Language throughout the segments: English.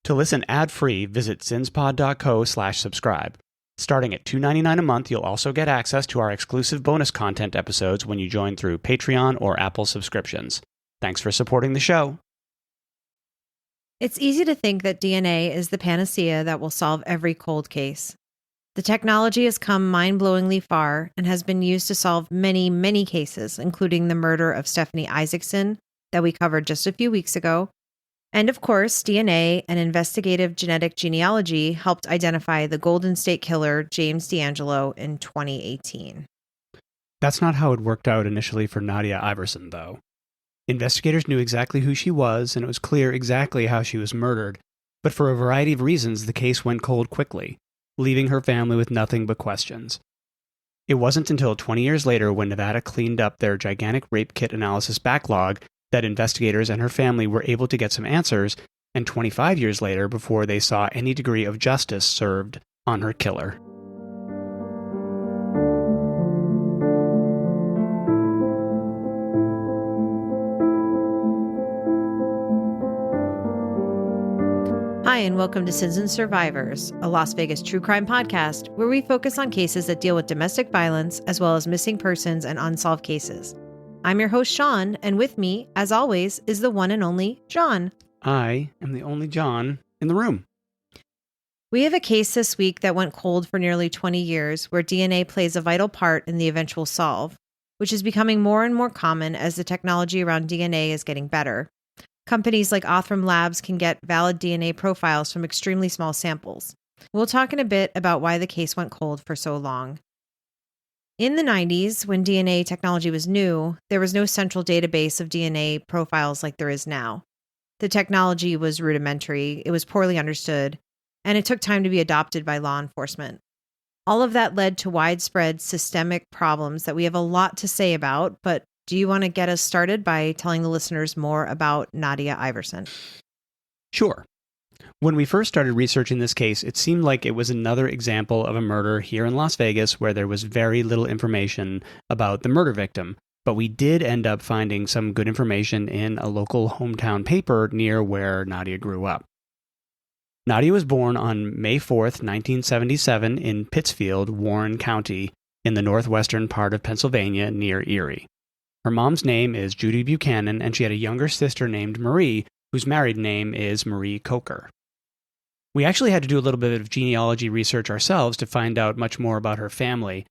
To listen ad-free, visit zinspod.co/subscribe. Starting at $2.99 a month, you'll also get access to our exclusive bonus content episodes when you join through Patreon or Apple subscriptions. Thanks for supporting the show. It's easy to think that DNA is the panacea that will solve every cold case. The technology has come mind-blowingly far and has been used to solve many, many cases, including the murder of Stephanie Isaacson that we covered just a few weeks ago. And of course, DNA and investigative genetic genealogy helped identify the Golden State Killer, James DeAngelo, in 2018. That's not how it worked out initially for Nadia Iverson, though. Investigators knew exactly who she was, and it was clear exactly how she was murdered, but for a variety of reasons, the case went cold quickly, leaving her family with nothing but questions. It wasn't until 20 years later, when Nevada cleaned up their gigantic rape kit analysis backlog, that investigators and her family were able to get some answers, and 25 years later before they saw any degree of justice served on her killer. Hi, and welcome to Citizen Survivors, a Las Vegas true crime podcast where we focus on cases that deal with domestic violence as well as missing persons and unsolved cases. I'm your host, Sean, and with me, as always, is the one and only John. I am the only John in the room. We have a case this week that went cold for nearly 20 years, where DNA plays a vital part in the eventual solve, which is becoming more and more common as the technology around DNA is getting better. Companies like Othram Labs can get valid DNA profiles from extremely small samples. We'll talk in a bit about why the case went cold for so long. In the 90s, when DNA technology was new, there was no central database of DNA profiles like there is now. The technology was rudimentary, it was poorly understood, and it took time to be adopted by law enforcement. All of that led to widespread systemic problems that we have a lot to say about, but do you want to get us started by telling the listeners more about Nadia Iverson? Sure. When we first started researching this case, it seemed like it was another example of a murder here in Las Vegas where there was very little information about the murder victim, but we did end up finding some good information in a local hometown paper near where Nadia grew up. Nadia was born on May 4th, 1977 in Pittsfield, Warren County, in the northwestern part of Pennsylvania near Erie. Her mom's name is Judy Buchanan, and she had a younger sister named Marie, whose married name is Marie Coker. We actually had to do a little bit of genealogy research ourselves to find out much more about her family.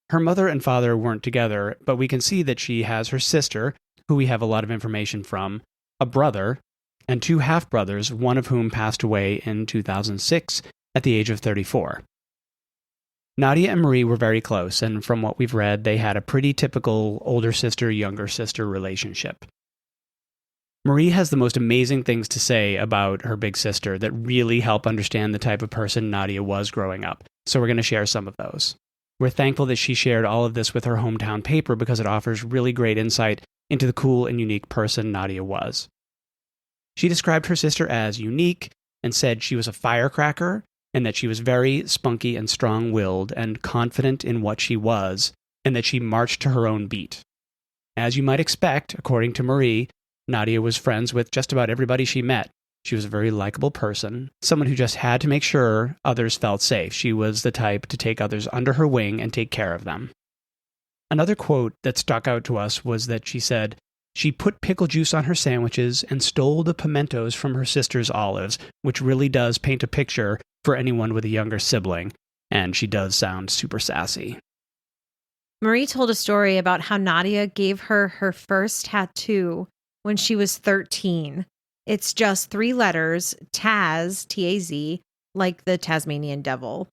Her mother and father weren't together, but we can see that she has her sister, who we have a lot of information from, a brother, and two half-brothers, one of whom passed away in 2006 at the age of 34. Nadia and Marie were very close, and from what we've read, they had a pretty typical older sister-younger sister relationship. Marie has the most amazing things to say about her big sister that really help understand the type of person Nadia was growing up, so we're going to share some of those. We're thankful that she shared all of this with her hometown paper because it offers really great insight into the cool and unique person Nadia was. She described her sister as unique and said she was a firecracker and that she was very spunky and strong-willed and confident in what she was, and that she marched to her own beat. As you might expect, according to Marie, Nadia was friends with just about everybody she met. She was a very likable person, someone who just had to make sure others felt safe. She was the type to take others under her wing and take care of them. Another quote that stuck out to us was that she said, "She put pickle juice on her sandwiches and stole the pimentos from her sister's olives," which really does paint a picture for anyone with a younger sibling, and she does sound super sassy. Marie told a story about how Nadia gave her her first tattoo when she was 13. It's just 3 letters, Taz, T-A-Z, like the Tasmanian devil.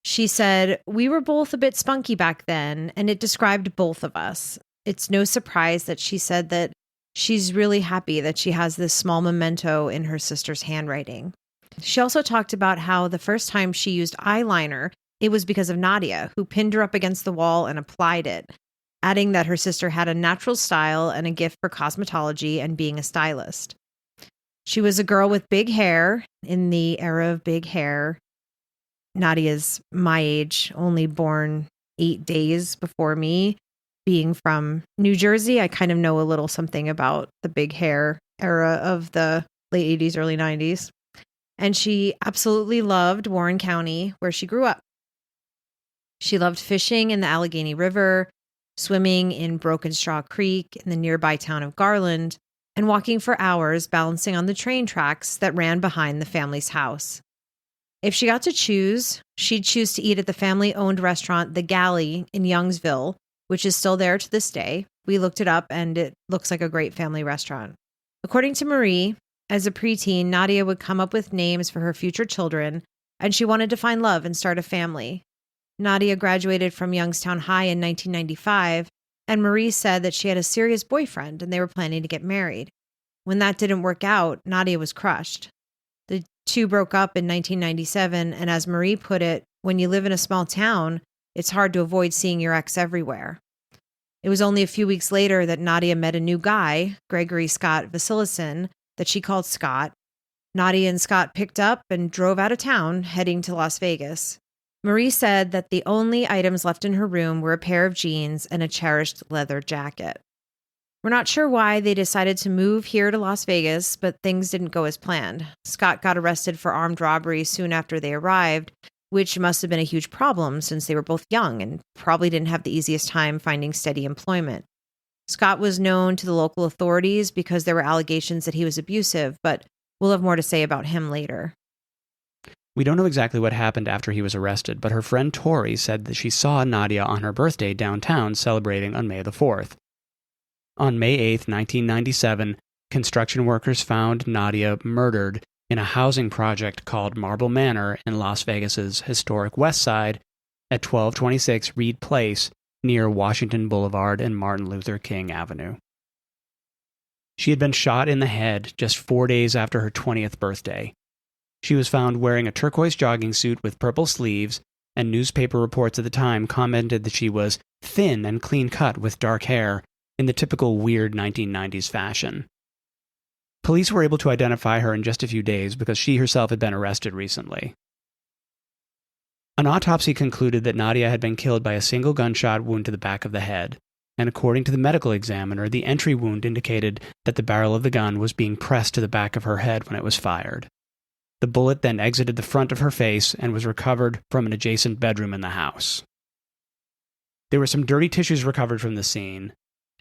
She said, "We were both a bit spunky back then, and it described both of us." It's no surprise that she said that she's really happy that she has this small memento in her sister's handwriting. She also talked about how the first time she used eyeliner, it was because of Nadia, who pinned her up against the wall and applied it, adding that her sister had a natural style and a gift for cosmetology and being a stylist. She was a girl with big hair in the era of big hair. Nadia's my age, only born 8 days before me. Being from New Jersey, I kind of know a little something about the big hair era of the late 80s, early 90s. and she absolutely loved Warren County, where she grew up. She loved fishing in the Allegheny River, swimming in Broken Straw Creek in the nearby town of Garland, and walking for hours balancing on the train tracks that ran behind the family's house. If she got to choose, she'd choose to eat at the family-owned restaurant The Galley in Youngsville, which is still there to this day. We looked it up, and it looks like a great family restaurant. According to Marie, as a preteen, Nadia would come up with names for her future children, and she wanted to find love and start a family. Nadia graduated from Youngstown High in 1995, and Marie said that she had a serious boyfriend and they were planning to get married. When that didn't work out, Nadia was crushed. The two broke up in 1997, and as Marie put it, when you live in a small town, it's hard to avoid seeing your ex everywhere. It was only a few weeks later that Nadia met a new guy, Gregory Scott Vasilison, that she called Scott. Nadia and Scott picked up and drove out of town, heading to Las Vegas. Marie said that the only items left in her room were a pair of jeans and a cherished leather jacket. We're not sure why they decided to move here to Las Vegas, but things didn't go as planned. Scott got arrested for armed robbery soon after they arrived, which must have been a huge problem since they were both young and probably didn't have the easiest time finding steady employment. Scott was known to the local authorities because there were allegations that he was abusive, but we'll have more to say about him later. We don't know exactly what happened after he was arrested, but her friend Tori said that she saw Nadia on her birthday downtown celebrating on May the 4th. On May 8, 1997, construction workers found Nadia murdered in a housing project called Marble Manor in Las Vegas's historic West Side at 1226 Reed Place near Washington Boulevard and Martin Luther King Avenue. She had been shot in the head just 4 days after her 20th birthday. She was found wearing a turquoise jogging suit with purple sleeves, and newspaper reports at the time commented that she was thin and clean-cut with dark hair in the typical weird 1990s fashion. Police were able to identify her in just a few days because she herself had been arrested recently. An autopsy concluded that Nadia had been killed by a single gunshot wound to the back of the head, and according to the medical examiner, the entry wound indicated that the barrel of the gun was being pressed to the back of her head when it was fired. The bullet then exited the front of her face and was recovered from an adjacent bedroom in the house. There were some dirty tissues recovered from the scene.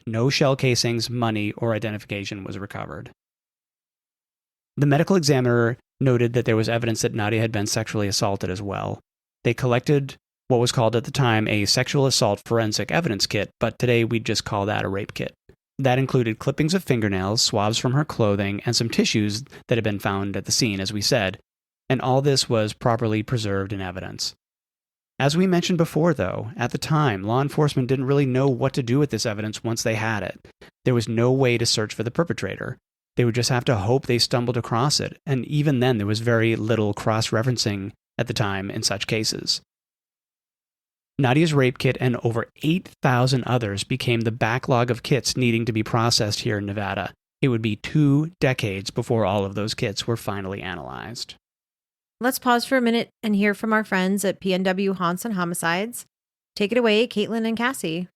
No shell casings, money, or identification was recovered. The medical examiner noted that there was evidence that Nadia had been sexually assaulted as well. They collected what was called at the time a sexual assault forensic evidence kit, but today we'd just call that a rape kit. That included clippings of fingernails, swabs from her clothing, and some tissues that had been found at the scene, as we said, and all this was properly preserved in evidence. As we mentioned before, though, at the time, law enforcement didn't really know what to do with this evidence once they had it. There was no way to search for the perpetrator. They would just have to hope they stumbled across it, and even then there was very little cross-referencing at the time in such cases. Nadia's rape kit and over 8,000 others became the backlog of kits needing to be processed here in Nevada. It would be 2 decades before all of those kits were finally analyzed. Let's pause for a minute and hear from our friends at PNW Haunts and Homicides. Take it away, Caitlin and Cassie.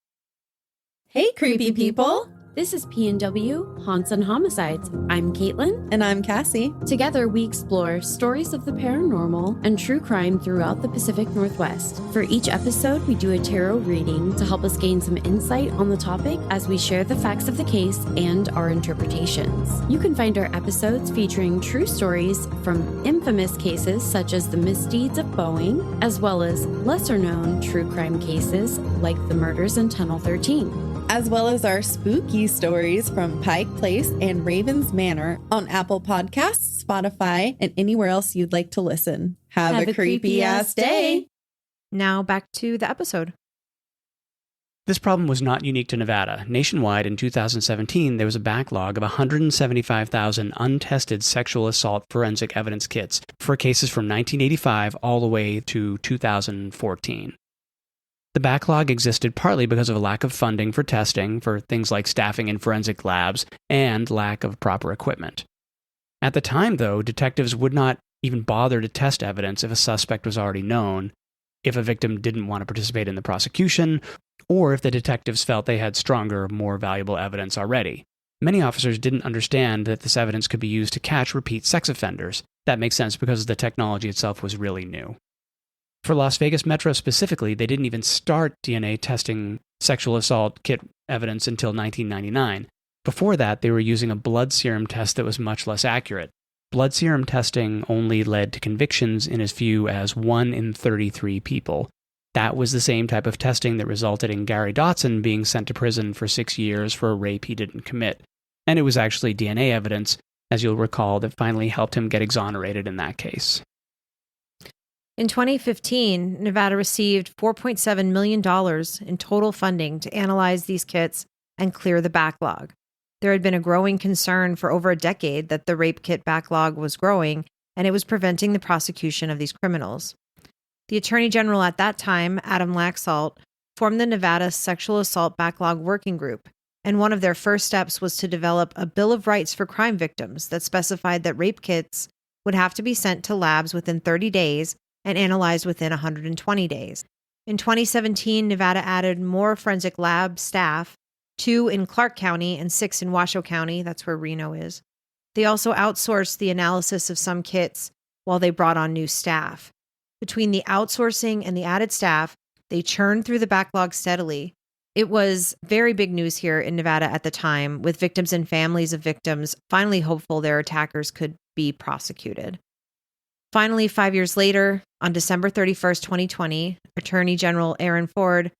Hey, creepy people! This is PNW Haunts and Homicides. I'm Caitlin. And I'm Cassie. Together, we explore stories of the paranormal and true crime throughout the Pacific Northwest. For each episode, we do a tarot reading to help us gain some insight on the topic as we share the facts of the case and our interpretations. You can find our episodes featuring true stories from infamous cases such as the misdeeds of Boeing, as well as lesser-known true crime cases like the murders in Tunnel 13. As well as our spooky stories from Pike Place and Ravens Manor on Apple Podcasts, Spotify, and anywhere else you'd like to listen. Have a creepy-ass day. Now back to the episode. This problem was not unique to Nevada. Nationwide, in 2017, there was a backlog of 175,000 untested sexual assault forensic evidence kits for cases from 1985 all the way to 2014. The backlog existed partly because of a lack of funding for testing for things like staffing in forensic labs and lack of proper equipment. At the time, though, detectives would not even bother to test evidence if a suspect was already known, if a victim didn't want to participate in the prosecution, or if the detectives felt they had stronger, more valuable evidence already. Many officers didn't understand that this evidence could be used to catch repeat sex offenders. That makes sense because the technology itself was really new. For Las Vegas Metro specifically, they didn't even start DNA testing sexual assault kit evidence until 1999. Before that, they were using a blood serum test that was much less accurate. Blood serum testing only led to convictions in as few as 1 in 33 people. That was the same type of testing that resulted in Gary Dotson being sent to prison for 6 years for a rape he didn't commit. And it was actually DNA evidence, as you'll recall, that finally helped him get exonerated in that case. In 2015, Nevada received $4.7 million in total funding to analyze these kits and clear the backlog. There had been a growing concern for over a decade that the rape kit backlog was growing, and it was preventing the prosecution of these criminals. The Attorney General at that time, Adam Laxalt, formed the Nevada Sexual Assault Backlog Working Group, and one of their first steps was to develop a Bill of Rights for crime victims that specified that rape kits would have to be sent to labs within 30 days and analyzed within 120 days. In 2017, Nevada added more forensic lab staff, 2 in Clark County and 6 in Washoe County, that's where Reno is. They also outsourced the analysis of some kits while they brought on new staff. Between the outsourcing and the added staff, they churned through the backlog steadily. It was very big news here in Nevada at the time, with victims and families of victims finally hopeful their attackers could be prosecuted. Finally, 5 years later, on December 31st, 2020, Attorney General Aaron Ford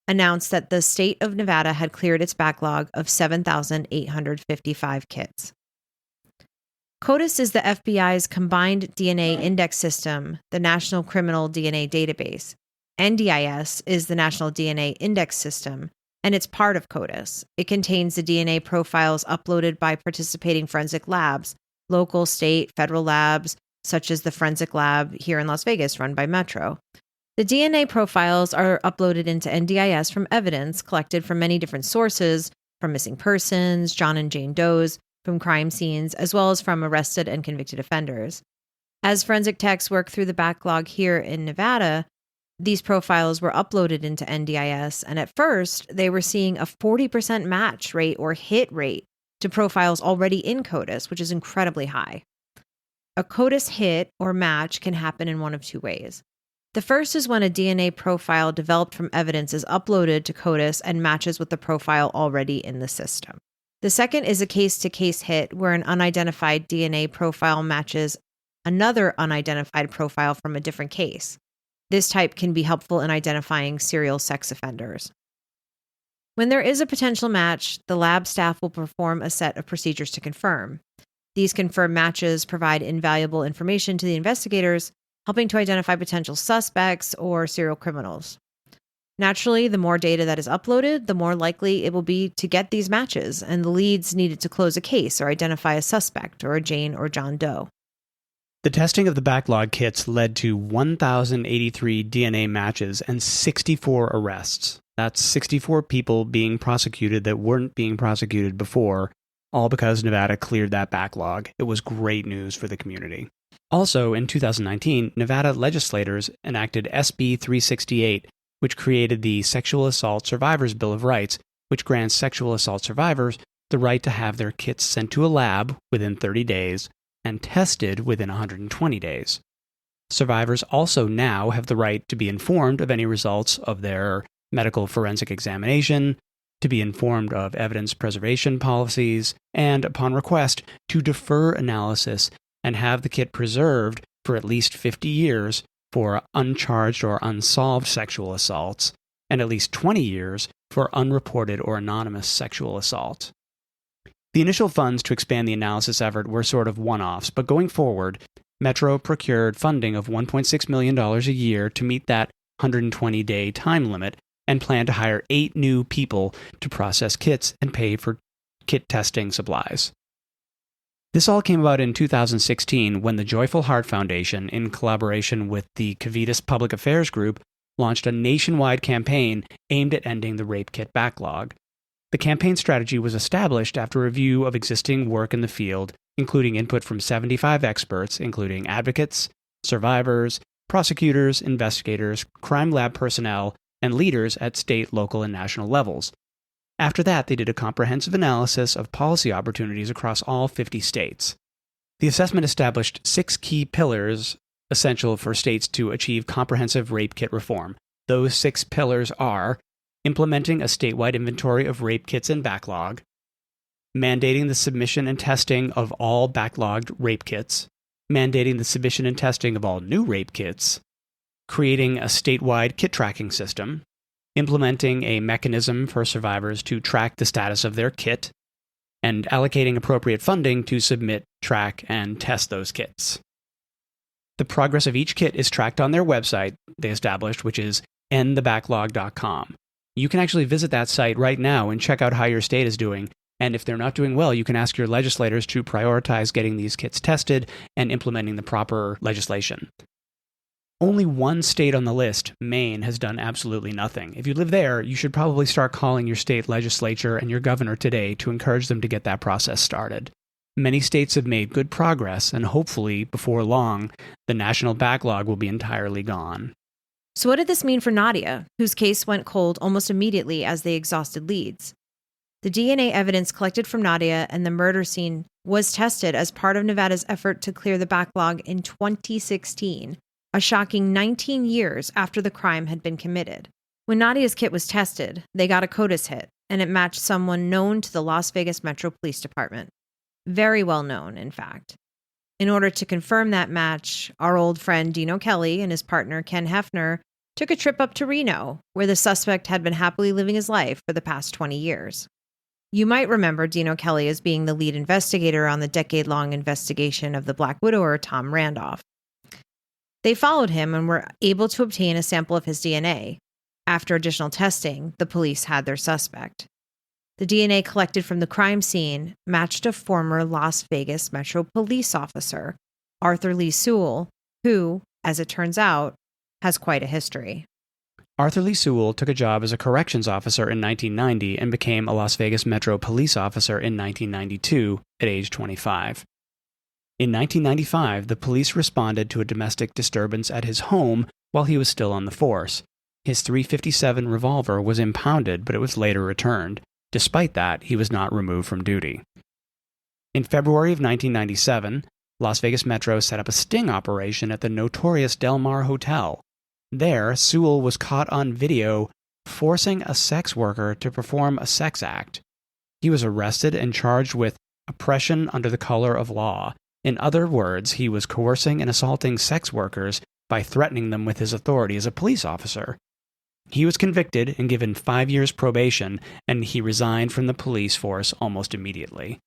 announced that the state of Nevada had cleared its backlog of 7,855 kits. CODIS is the FBI's combined DNA index system, the National Criminal DNA Database. NDIS is the National DNA Index System, and it's part of CODIS. It contains the DNA profiles uploaded by participating forensic labs, local, state, federal labs, such as the Forensic Lab here in Las Vegas, run by Metro. The DNA profiles are uploaded into NDIS from evidence collected from many different sources, from missing persons, John and Jane Does, from crime scenes, as well as from arrested and convicted offenders. As forensic techs work through the backlog here in Nevada, these profiles were uploaded into NDIS, and at first, they were seeing a 40% match rate or hit rate to profiles already in CODIS, which is incredibly high. A CODIS hit or match can happen in one of 2 ways. The first is when a DNA profile developed from evidence is uploaded to CODIS and matches with the profile already in the system. The second is a case-to-case hit where an unidentified DNA profile matches another unidentified profile from a different case. This type can be helpful in identifying serial sex offenders. When there is a potential match, the lab staff will perform a set of procedures to confirm. These confirmed matches provide invaluable information to the investigators, helping to identify potential suspects or serial criminals. Naturally, the more data that is uploaded, the more likely it will be to get these matches and the leads needed to close a case or identify a suspect or a Jane or John Doe. The testing of the backlog kits led to 1,083 DNA matches and 64 arrests. That's 64 people being prosecuted that weren't being prosecuted before, all because Nevada cleared that backlog. It was great news for the community. Also, in 2019, Nevada legislators enacted SB 368, which created the Sexual Assault Survivors Bill of Rights, which grants sexual assault survivors the right to have their kits sent to a lab within 30 days and tested within 120 days. Survivors also now have the right to be informed of any results of their medical forensic examination, to be informed of evidence preservation policies, and, upon request, to defer analysis and have the kit preserved for at least 50 years for uncharged or unsolved sexual assaults, and at least 20 years for unreported or anonymous sexual assault. The initial funds to expand the analysis effort were sort of one-offs, but going forward, Metro procured funding of $1.6 million a year to meet that 120-day time limit and planned to hire 8 new people to process kits and pay for kit testing supplies. This all came about in 2016 when the Joyful Heart Foundation, in collaboration with the Cavitas Public Affairs Group, launched a nationwide campaign aimed at ending the rape kit backlog. The campaign strategy was established after a review of existing work in the field, including input from 75 experts, including advocates, survivors, prosecutors, investigators, crime lab personnel, and leaders at state, local, and national levels. After that, they did a comprehensive analysis of policy opportunities across all 50 states. The assessment established 6 key pillars essential for states to achieve comprehensive rape kit reform. Those 6 pillars are implementing a statewide inventory of rape kits in backlog, mandating the submission and testing of all backlogged rape kits, mandating the submission and testing of all new rape kits, creating a statewide kit tracking system, implementing a mechanism for survivors to track the status of their kit, and allocating appropriate funding to submit, track, and test those kits. The progress of each kit is tracked on their website they established, which is endthebacklog.com. You can actually visit that site right now and check out how your state is doing, and if they're not doing well, you can ask your legislators to prioritize getting these kits tested and implementing the proper legislation. Only one state on the list, Maine, has done absolutely nothing. If you live there, you should probably start calling your state legislature and your governor today to encourage them to get that process started. Many states have made good progress, and hopefully, before long, the national backlog will be entirely gone. So what did this mean for Nadia, whose case went cold almost immediately as they exhausted leads? The DNA evidence collected from Nadia and the murder scene was tested as part of Nevada's effort to clear the backlog in 2016, a shocking 19 years after the crime had been committed. When Nadia's kit was tested, they got a CODIS hit, and it matched someone known to the Las Vegas Metro Police Department. Very well known, in fact. In order to confirm that match, our old friend Dino Kelly and his partner Ken Hefner took a trip up to Reno, where the suspect had been happily living his life for the past 20 years. You might remember Dino Kelly as being the lead investigator on the decade-long investigation of the Black Widower, Tom Randolph. They followed him and were able to obtain a sample of his DNA. After additional testing, the police had their suspect. The DNA collected from the crime scene matched a former Las Vegas Metro Police officer, Arthur Lee Sewell, who, as it turns out, has quite a history. Arthur Lee Sewell took a job as a corrections officer in 1990 and became a Las Vegas Metro Police officer in 1992 at age 25. In 1995, the police responded to a domestic disturbance at his home while he was still on the force. His .357 revolver was impounded, but it was later returned. Despite that, he was not removed from duty. In February of 1997, Las Vegas Metro set up a sting operation at the notorious Del Mar Hotel. There, Sewell was caught on video forcing a sex worker to perform a sex act. He was arrested and charged with oppression under the color of law. In other words, he was coercing and assaulting sex workers by threatening them with his authority as a police officer. He was convicted and given 5 years probation, and he resigned from the police force almost immediately.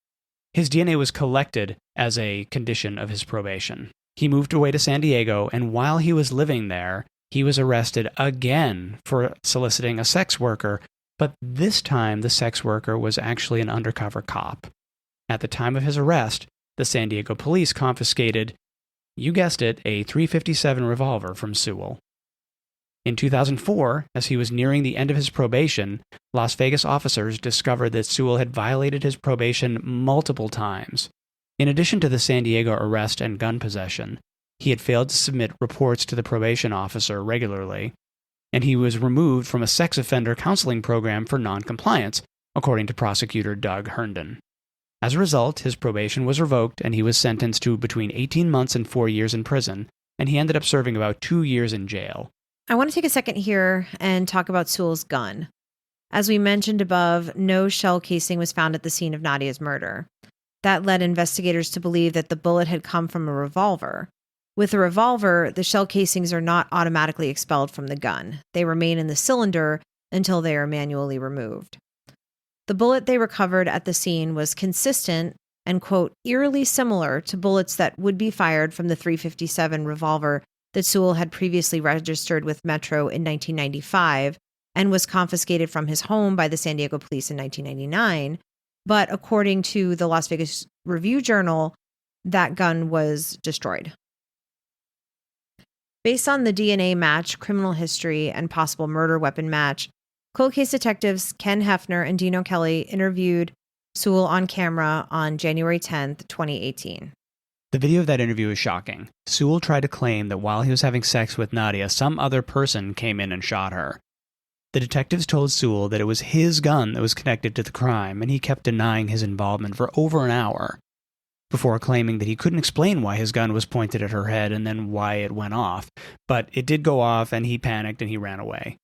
His DNA was collected as a condition of his probation. He moved away to San Diego, and while he was living there, he was arrested again for soliciting a sex worker, but this time the sex worker was actually an undercover cop. At the time of his arrest, the San Diego police confiscated, you guessed it, a .357 revolver from Sewell. In 2004, as he was nearing the end of his probation, Las Vegas officers discovered that Sewell had violated his probation multiple times. In addition to the San Diego arrest and gun possession, he had failed to submit reports to the probation officer regularly, and he was removed from a sex offender counseling program for noncompliance, according to prosecutor Doug Herndon. As a result, his probation was revoked and he was sentenced to between 18 months and 4 years in prison, and he ended up serving about 2 years in jail. I want to take a second here and talk about Sewell's gun. As we mentioned above, no shell casing was found at the scene of Nadia's murder. That led investigators to believe that the bullet had come from a revolver. With a revolver, the shell casings are not automatically expelled from the gun. They remain in the cylinder until they are manually removed. The bullet they recovered at the scene was consistent and, quote, eerily similar to bullets that would be fired from the .357 revolver that Sewell had previously registered with Metro in 1995 and was confiscated from his home by the San Diego police in 1999. But according to the Las Vegas Review-Journal, that gun was destroyed. Based on the DNA match, criminal history, and possible murder weapon match, cold case detectives Ken Hefner and Dino Kelly interviewed Sewell on camera on January 10th, 2018. The video of that interview is shocking. Sewell tried to claim that while he was having sex with Nadia, some other person came in and shot her. The detectives told Sewell that it was his gun that was connected to the crime, and he kept denying his involvement for over an hour, before claiming that he couldn't explain why his gun was pointed at her head and then why it went off. But it did go off, and he panicked and he ran away.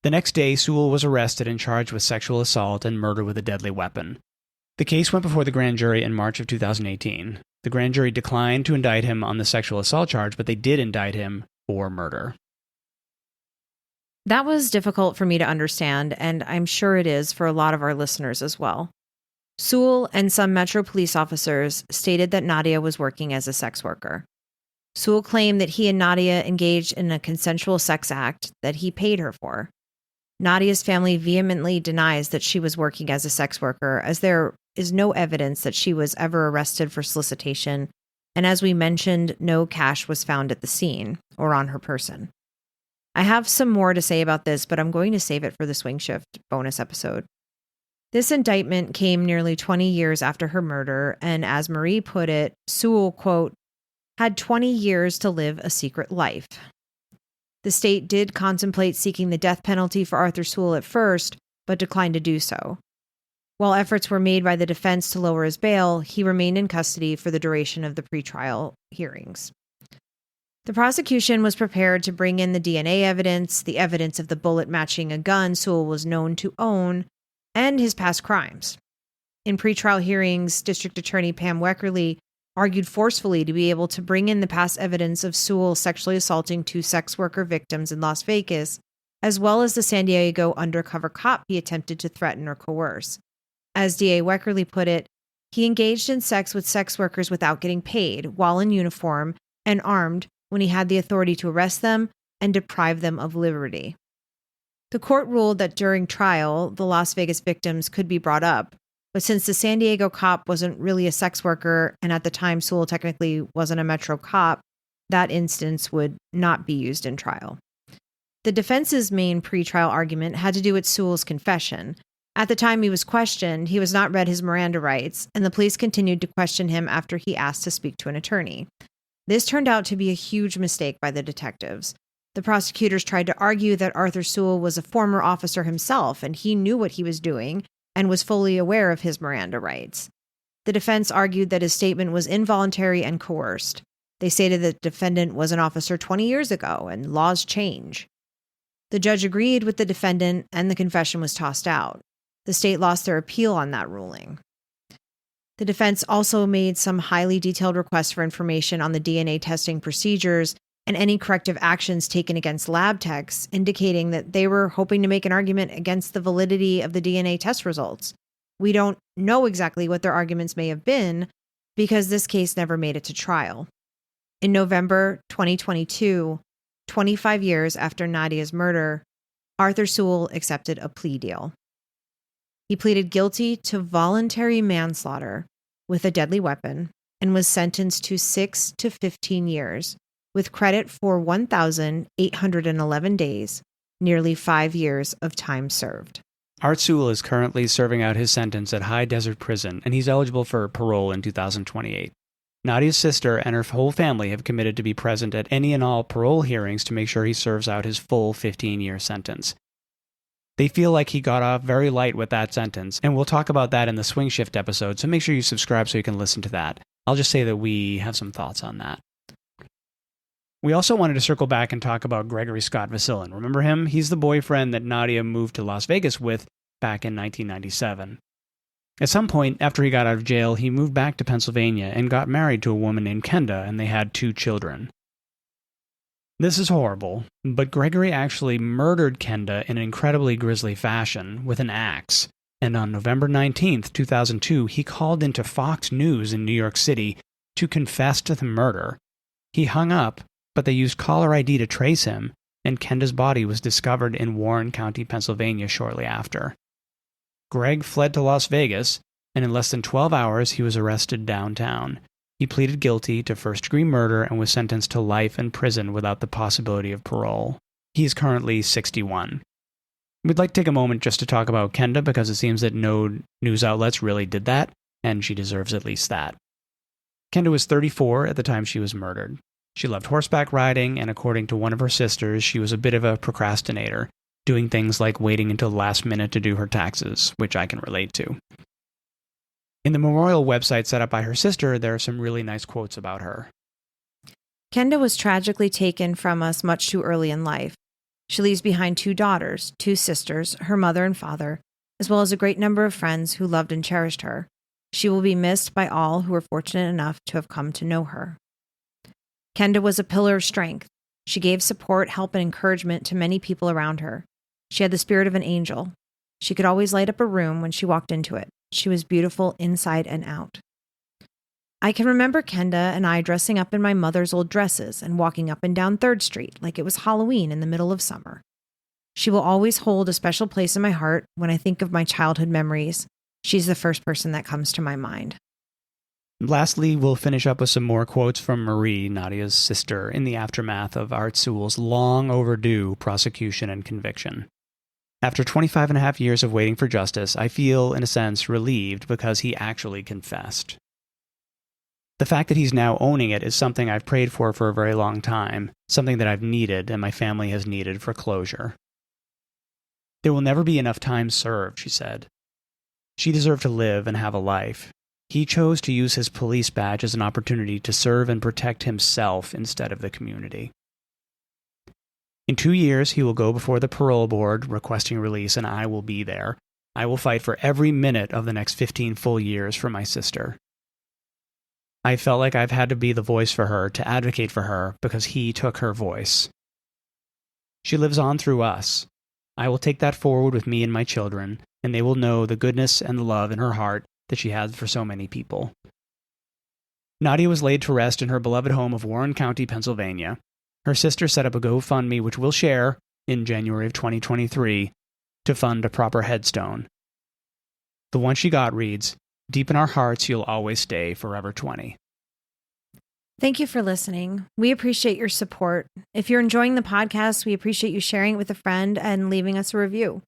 The next day, Sewell was arrested and charged with sexual assault and murder with a deadly weapon. The case went before the grand jury in March of 2018. The grand jury declined to indict him on the sexual assault charge, but they did indict him for murder. That was difficult for me to understand, and I'm sure it is for a lot of our listeners as well. Sewell and some Metro police officers stated that Nadia was working as a sex worker. Sewell claimed that he and Nadia engaged in a consensual sex act that he paid her for. Nadia's family vehemently denies that she was working as a sex worker, as there is no evidence that she was ever arrested for solicitation, and as we mentioned, no cash was found at the scene or on her person. I have some more to say about this, but I'm going to save it for the Swing Shift bonus episode. This indictment came nearly 20 years after her murder, and as Marie put it, Sewell, quote, had 20 years to live a secret life. The state did contemplate seeking the death penalty for Arthur Sewell at first, but declined to do so. While efforts were made by the defense to lower his bail, he remained in custody for the duration of the pretrial hearings. The prosecution was prepared to bring in the DNA evidence, the evidence of the bullet matching a gun Sewell was known to own, and his past crimes. In pretrial hearings, District Attorney Pam Weckerly argued forcefully to be able to bring in the past evidence of Sewell sexually assaulting 2 sex worker victims in Las Vegas, as well as the San Diego undercover cop he attempted to threaten or coerce. As DA Weckerly put it, he engaged in sex with sex workers without getting paid, while in uniform and armed when he had the authority to arrest them and deprive them of liberty. The court ruled that during trial, the Las Vegas victims could be brought up, but since the San Diego cop wasn't really a sex worker, and at the time Sewell technically wasn't a Metro cop, that instance would not be used in trial. The defense's main pretrial argument had to do with Sewell's confession. At the time he was questioned, he was not read his Miranda rights, and the police continued to question him after he asked to speak to an attorney. This turned out to be a huge mistake by the detectives. The prosecutors tried to argue that Arthur Sewell was a former officer himself, and he knew what he was doing and was fully aware of his Miranda rights. The defense argued that his statement was involuntary and coerced. They stated that the defendant was an officer 20 years ago, and laws change. The judge agreed with the defendant, and the confession was tossed out. The state lost their appeal on that ruling. The defense also made some highly detailed requests for information on the DNA testing procedures and any corrective actions taken against lab techs, indicating that they were hoping to make an argument against the validity of the DNA test results. We don't know exactly what their arguments may have been because this case never made it to trial. In November 2022, 25 years after Nadia's murder, Arthur Sewell accepted a plea deal. He pleaded guilty to voluntary manslaughter with a deadly weapon and was sentenced to 6 to 15 years, with credit for 1,811 days, nearly 5 years of time served. Art Sewell is currently serving out his sentence at High Desert Prison, and he's eligible for parole in 2028. Nadia's sister and her whole family have committed to be present at any and all parole hearings to make sure he serves out his full 15-year sentence. They feel like he got off very light with that sentence, and we'll talk about that in the Swing Shift episode, so make sure you subscribe so you can listen to that. I'll just say that we have some thoughts on that. We also wanted to circle back and talk about Gregory Scott Vasilin. Remember him? He's the boyfriend that Nadia moved to Las Vegas with back in 1997. At some point, after he got out of jail, he moved back to Pennsylvania and got married to a woman named Kenda, and they had 2 children. This is horrible, but Gregory actually murdered Kenda in an incredibly grisly fashion with an axe, and on November 19th, 2002, he called into Fox News in New York City to confess to the murder. He hung up, but they used caller ID to trace him, and Kenda's body was discovered in Warren County, Pennsylvania shortly after. Greg fled to Las Vegas, and in less than 12 hours, he was arrested downtown. He pleaded guilty to first-degree murder and was sentenced to life in prison without the possibility of parole. He is currently 61. We'd like to take a moment just to talk about Kenda because it seems that no news outlets really did that, and she deserves at least that. Kenda was 34 at the time she was murdered. She loved horseback riding, and according to one of her sisters, she was a bit of a procrastinator. doing things like waiting until the last minute to do her taxes, which I can relate to. In the memorial website set up by her sister, there are some really nice quotes about her. Kenda was tragically taken from us much too early in life. She leaves behind 2 daughters, 2 sisters, her mother and father, as well as a great number of friends who loved and cherished her. She will be missed by all who were fortunate enough to have come to know her. Kenda was a pillar of strength. She gave support, help, and encouragement to many people around her. She had the spirit of an angel. She could always light up a room when she walked into it. She was beautiful inside and out. I can remember Kenda and I dressing up in my mother's old dresses and walking up and down 3rd Street like it was Halloween in the middle of summer. She will always hold a special place in my heart when I think of my childhood memories. She's the first person that comes to my mind. Lastly, we'll finish up with some more quotes from Marie, Nadia's sister, in the aftermath of Art Sewell's long overdue prosecution and conviction. After 25 and a half years of waiting for justice, I feel, in a sense, relieved because he actually confessed. The fact that he's now owning it is something I've prayed for a very long time, something that I've needed and my family has needed for closure. There will never be enough time served, she said. She deserved to live and have a life. He chose to use his police badge as an opportunity to serve and protect himself instead of the community. In 2 years, he will go before the parole board requesting release, and I will be there. I will fight for every minute of the next 15 full years for my sister. I felt like I've had to be the voice for her, to advocate for her, because he took her voice. She lives on through us. I will take that forward with me and my children, and they will know the goodness and the love in her heart that she has for so many people. Nadia was laid to rest in her beloved home of Warren County, Pennsylvania. Her sister set up a GoFundMe, which we'll share in January of 2023, to fund a proper headstone. The one she got reads, "Deep in our hearts, you'll always stay, forever 20." Thank you for listening. We appreciate your support. If you're enjoying the podcast, we appreciate you sharing it with a friend and leaving us a review.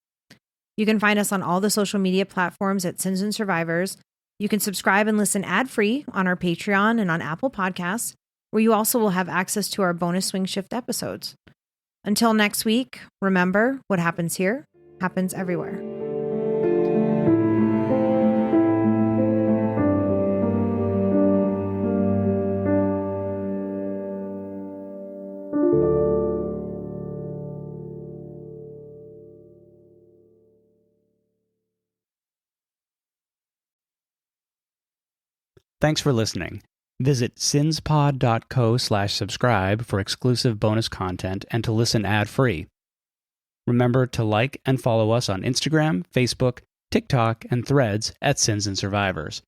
You can find us on all the social media platforms at Sins and Survivors. You can subscribe and listen ad-free on our Patreon and on Apple Podcasts, where you also will have access to our bonus Swing Shift episodes. Until next week, remember, what happens here happens everywhere. Thanks for listening. Visit sinspod.co/subscribe for exclusive bonus content and to listen ad-free. Remember to like and follow us on Instagram, Facebook, TikTok, and Threads at Sins and Survivors.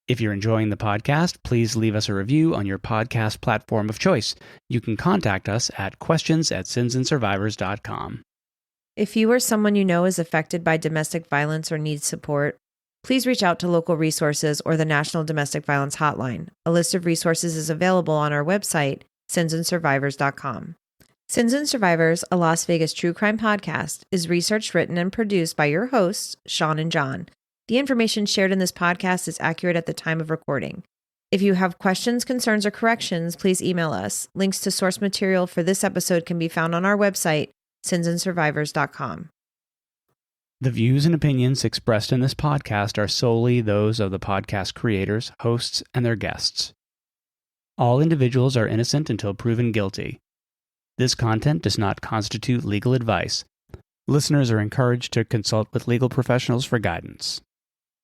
If you're enjoying the podcast, please leave us a review on your podcast platform of choice. You can contact us at questions@sinsandsurvivors.com. If you or someone you know is affected by domestic violence or needs support, please reach out to local resources or the National Domestic Violence Hotline. A list of resources is available on our website, sinsandsurvivors.com. Sins and Survivors, a Las Vegas true crime podcast, is researched, written, and produced by your hosts, Sean and John. The information shared in this podcast is accurate at the time of recording. If you have questions, concerns, or corrections, please email us. Links to source material for this episode can be found on our website, sinsandsurvivors.com. The views and opinions expressed in this podcast are solely those of the podcast creators, hosts, and their guests. All individuals are innocent until proven guilty. This content does not constitute legal advice. Listeners are encouraged to consult with legal professionals for guidance.